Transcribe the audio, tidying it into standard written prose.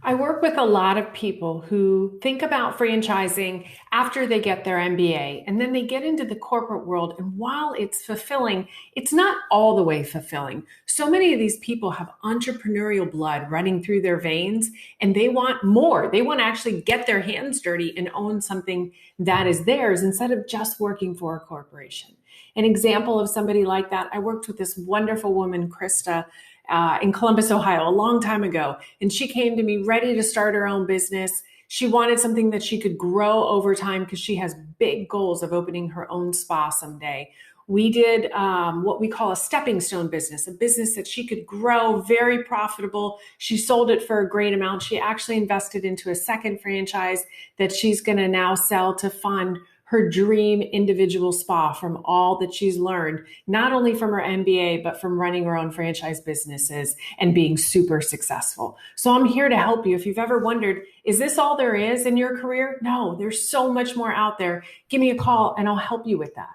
I work with a lot of people who think about franchising after they get their MBA and then they get into the corporate world. And while it's fulfilling, it's not all the way fulfilling. So many of these people have entrepreneurial blood running through their veins and they want more. They want to actually get their hands dirty and own something that is theirs instead of just working for a corporation. An example of somebody like that, I worked with this wonderful woman, Krista, in Columbus, Ohio, a long time ago. And she came to me ready to start her own business. She wanted something that she could grow over time because she has big goals of opening her own spa someday. We did what we call a stepping stone business, a business that she could grow, very profitable. She sold it for a great amount. She actually invested into a second franchise that she's going to now sell to fund her dream individual spa from all that she's learned, not only from her MBA, but from running her own franchise businesses and being super successful. So I'm here to help you. If you've ever wondered, is this all there is in your career? No, there's so much more out there. Give me a call and I'll help you with that.